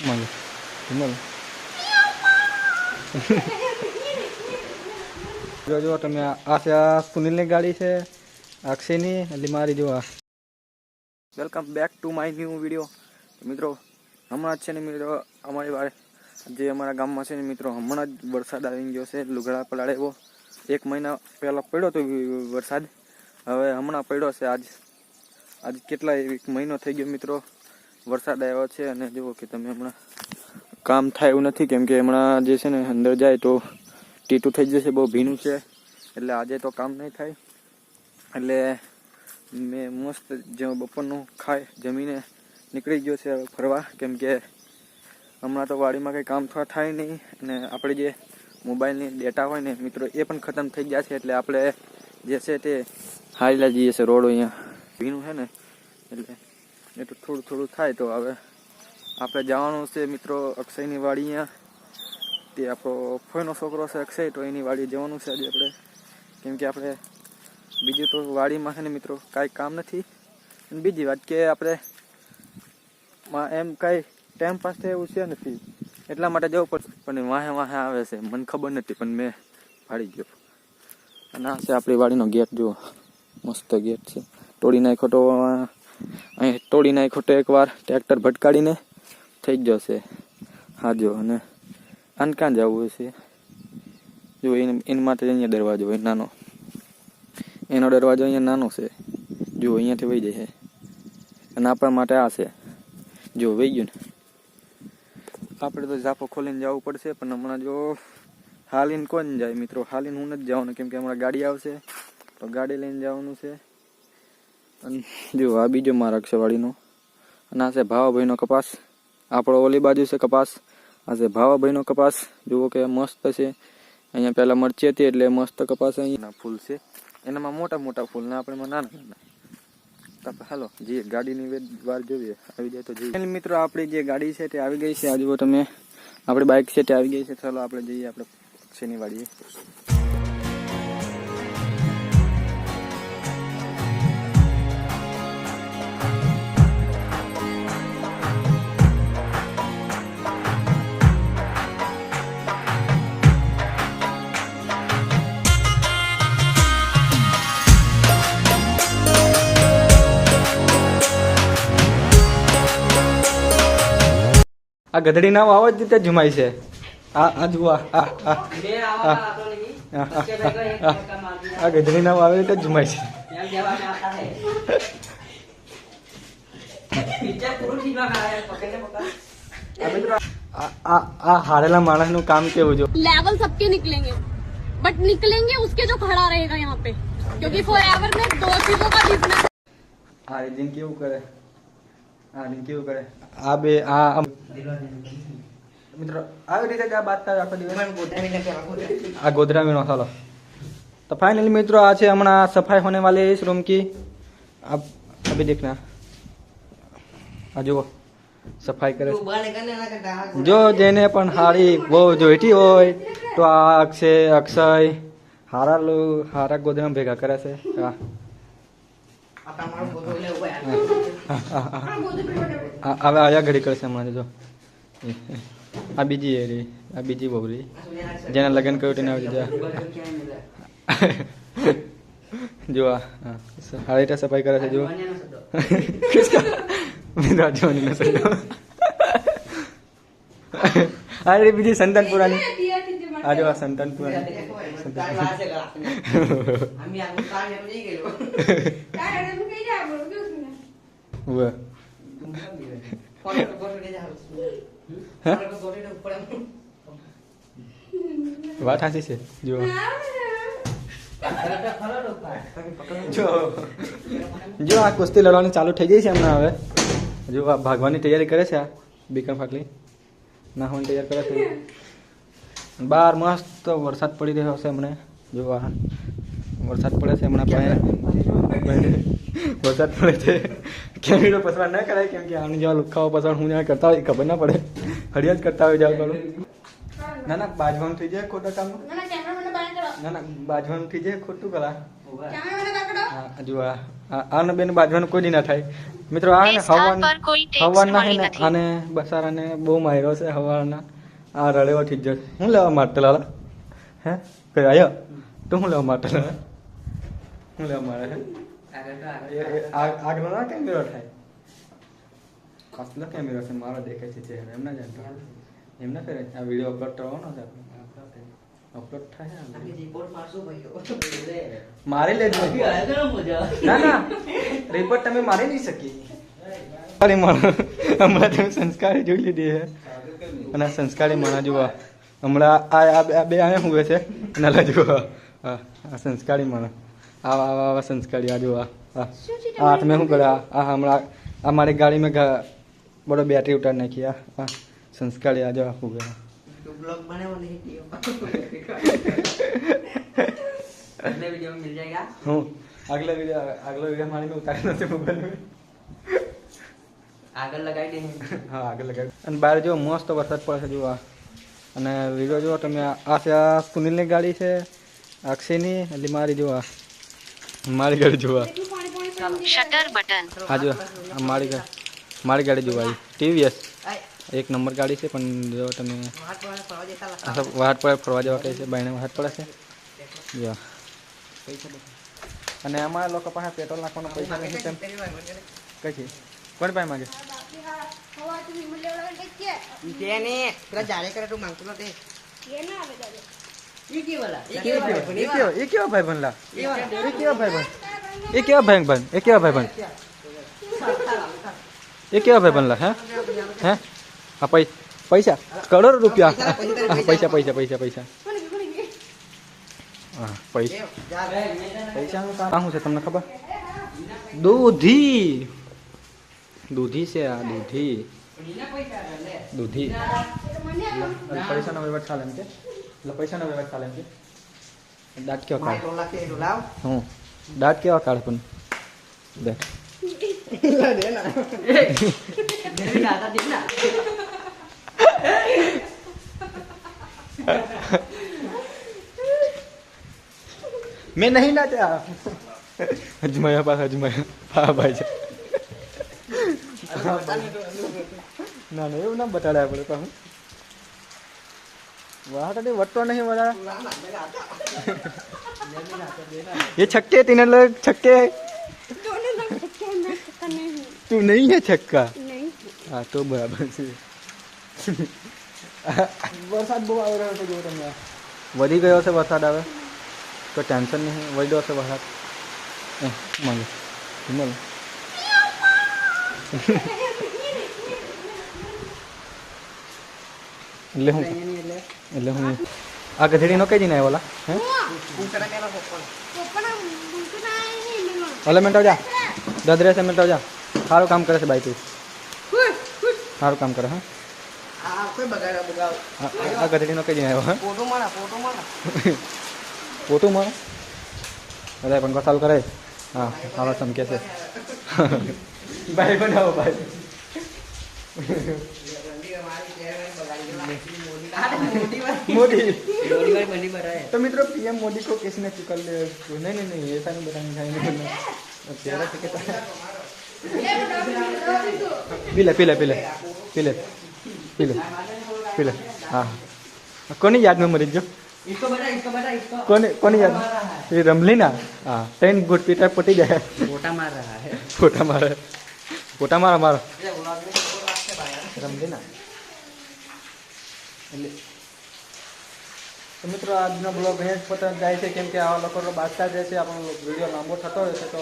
માંગે જો તમે આ છે આ સુનિલની ગાડી છે, અક્ષયની એટલે મારી જો આ. Welcome back to my new video. મિત્રો હમણાં જ છે ને મિત્રો અમારી જે અમારા ગામમાં છે ને મિત્રો હમણાં જ વરસાદ આવી ગયો છે. લુગડા પલાળે એવો 1 મહિના પહેલાં પડ્યો હતો વરસાદ, હવે હમણાં પડ્યો છે. આજ કેટલા 1 મહિનો થઈ ગયો મિત્રો વરસાદ આવ્યો છે. અને જુઓ કે તમે હમણાં કામ થાય એવું નથી, કેમ કે હમણાં જે છે ને અંદર જાય તો ટીટું થઈ જશે, બહુ ભીનું છે, એટલે આજે તો કામ નહીં થાય. એટલે મેં મસ્ત જે બપોરનું ખાઈ જમીને નીકળી ગયો છે ફરવા, કેમ કે હમણાં તો વાડીમાં કંઈ કામ થાય નહીં. અને આપણે જે મોબાઈલની ડેટા હોય ને મિત્રો એ પણ ખતમ થઈ ગયા છે, એટલે આપણે જે છે તે હારીલા જઈએ છે. રોડ અહીંયા ભીનું છે ને એટલે એ તો થોડું થાય. તો હવે આપણે જવાનું છે મિત્રો અક્ષયની વાડી. અહીંયા તે આપણો ફોઈનો છોકરો છે અક્ષય, તો એની વાડી જવાનું છે આજે આપણે, કેમ કે આપણે બીજું તો વાડીમાં છે ને મિત્રો કાંઈ કામ નથી. અને બીજી વાત કે આપણે એમ કાંઈ ટાઈમ પાસ થાય એવું છે નથી, એટલા માટે જવું પડશે. પણ વાહે આવે છે, મને ખબર નથી પણ મેં ફાડી ગયો. અને આ છે આપણી વાડીનો ગેટ, જુઓ મસ્ત ગેટ છે. તોડી નાખ્યો તો અહીં તોડી નાખ્યો તો એકવાર ટ્રેક્ટર ભટકાડીને થઈ જ જશે. હા જો, અને આને ક્યાં જવું છે જો એના માટે અહીંયા દરવાજો હોય નાનો, એનો દરવાજો અહીંયા નાનો છે જો, અહીંયાથી વહી જાય છે. અને આપણા માટે આ છે જો, વહી ગયું ને. આપણે તો ઝાપો ખોલીને જવું પડશે, પણ હમણાં જો હાલીને કોણ જાય મિત્રો, હાલીને હું નથી જવાનું, કેમ કે હમણાં ગાડી આવશે તો ગાડી લઈને જવાનું છે. અને જો આ બીજો માર્ગ છે વાડીનો. અને આ છે ભાવાભાઈનો કપાસ. આપણો ઓલી બાજુ છે કપાસ, આ છે ભાવાભાઈનો કપાસ. જુઓ કે મસ્ત છે. અહીંયા પહેલાં મરચી હતી એટલે મસ્ત કપાસ. અહીંયા ફૂલ છે, એનામાં મોટા મોટા ફૂલ ને આપણે નાના નાના. હાલો જે ગાડીની વાર જોઈએ, આવી જાય તો જોઈએ. મિત્રો આપણી જે ગાડી છે તે આવી ગઈ છે. આ જુઓ તમે, આપણી બાઇક છે તે આવી ગઈ છે. ચાલો આપણે જઈએ આપણે અક્ષયની વાડીએ. આ ગધડી નામ આવો જ રીતે જુમાય છે. આ જુઓ આ ગધડી નામ આવે રીતે જુમાય છે. આ હારેલા માણસ નું કામ કેવું જો, लेवल सबके निकलेंगे बट निकलेंगे उसके जो खड़ा रहेगा यहाँ पे, क्योंकि फॉरएवर में 2 चीजों का बिजनेस. આ રીતિન કેવું કરે, કેવું કરે આ બે આ મિત્રો આવી રીતે આ બાત થાય આખો દિવસ. આ ગોધરા में मसाला. तो फाइनली मित्रों आज है हमारा सफाई होने वाले है इस रूम की. अब अभी देखना जो सफाई करे जो जेने पण हारी वो जोईती होय तो आ अक्षय हारा गोधरा भेगा करे છે. હવે આયા ઘડી કરશે હમણાં જો. આ બીજી એ રી, આ બીજી બહુરી જેને લગ્ન કર્યું તેને આવી જા જો. આ આ રીતે સફાઈ કરે છે જો. રાજવાની નસલ આ રે બીજી સંતાનપુરાની. આ જો આ સંતાનપુરાની. વાત સાચી છે જો. જો આ કુસ્તી લડવાની ચાલુ થઈ ગઈ છે હમણાં. હવે જો આ ભાગવાની તૈયારી કરે છે. આ બીકમ ફાટલી નાહવાની તૈયાર કરે છે. બહાર મસ્ત વરસાદ પડી રહ્યો છે હમણાં. જો આ વરસાદ પડે છે હમણાં. વરસાદ પડે છે. કેમેરો પસંદ ના કરાય, કેમ કે આની જેવા લુખાઓ પસંદ હું જ્યાં કરતા હોય ખબર ના પડે. હરિયાજ કરતા હોય જાવ કરું. ના ના બાજવાનું થઈ જાય ખોટા કામ. ના ના બાજવાનું થઈ જાય ખોટું કરા. જો આને બેન બાજવાનું કોઈ દી ના થાય મિત્રો. આ ને હવાના હે ને આને બસારાને બહુ માર્યો છે હવાના. આ રડેવો થઈ જશે. હું લેવા મારતો લાલા હે કઈ આયો તું શું લેવા મારતો લાલા શું લેવા મારે હે આગળ ના કેમેરો થાય कसला कॅमेरा છે મારો દેખાય છે ચહેરો એમ ના જાણતો એમ ના કરે આ વિડિયો અપલોડ કરવાનો છે આપણે અપલોડ થાય ને રિપોર્ટ મારશું ભાઈઓ મારી લેજો ના ના રિપોર્ટ તમે મારી નહીં શકી અરે મારો હમણાં તમે સંસ્કારી જોઈ લીધી છે અને સંસ્કારી માણા જુઓ હમણાં આ બે આયા હુએ છે અને લા જુઓ આ સંસ્કારી માણા આવા સંસ્કારી આ જુઓ આ તમે શું કરે આ હમણાં हमारी गाड़ी में बड़ो बैटरी उतार नहीं किया हाँ संस्कार आ जाओ हो गया ब्लॉग बने वो नहीं किया अगले वीडियो में मिल जाएगा हूँ अगले वीडियो हमारे में उतारना से मोबाइल में આગળ લગાવી દે હા આગળ લગાવી અને બહાર જો મસ્ત વરસાદ પડે છે જો અને વિડિયો જો તમે આ છે આ સુનિલની ગાડી છે અક્ષયની એટલે મારી જો મારી ગાડી જોવા शटर बटन हाँ जो मारी गाड़ी जो आई TVS एक नंबर गाड़ी से जो तमे वाट पर फरवा जवा कहे છે બાયણે વાટ પડે છે જો અને અમારા લોકો પાસે પેટ્રોલ નાખવાનો પૈસા નથી તેમ કઈ છે કોણ પાસે માંગે ને પેલા જાડે કરે તું માંગતો નથી ये क्यों भाई बनला ये क्या भाई बन ये क्या भाई बन ये क्या भाई बनला है हैं हाँ पैसा करोड़ रुपया पैसा पैसा पैसा पैसा हाँ पैसा पैसा कहाँ से तुमने खबर दूधी दूधी से आ दूधी दूधी पैसा ना व्यवस्था चालेम के पैसा ना व्यवस्था चालेम के दाट क्यों हूँ दाट केवा काढ पण देख मैं नहीं लाता अजमाया पास अजमाया हाँ भाई ना नहीं वो ना बताया बोले पाहू वहाँ तो वट्टो नहीं बता ये छक्के तीन लोग छक्के तू नहीं है छक्का हाँ तो बराबर से वरसाद બહુ આવી રહ્યો છે જો તમને વધી ગયો છે વરસાદ આવે તો ટેન્શન નહીં વધી છે વરસાદ માંગે હિમલ એટલે હું આ ગધેડી નો કઈ દિન આવ્યો હે ઓલે મિનટ જા દદરે સે મિનટ જા સારું કામ કરે છે ભાઈ તું સારું કામ કરે હા આ ગધેડી નો કઈ દિન આવ્યો ફોટો મારો અરે પણ કસાલ કરે હા સારો ચમકે છે ભાઈ બનાવો ભાઈ मोदी तो मित्रों पीएम मोदी को किसी ने चुकल नहीं नहीं नहीं ऐसा नहीं बताना पीले पीले पीले पीले पीले पीले हाँ कौन याद में मरीज जो कौन याद ये रमली ना हाँ 10 गुट पीटा पटी जाए फोटा मार रहा है फोटा मारा मारो रमली ना तो मित्रों आज ब्लॉग अँ पता जाए केम के आ लोग बादशाह जैसे आप वीडियो लांबो थतो रहे तो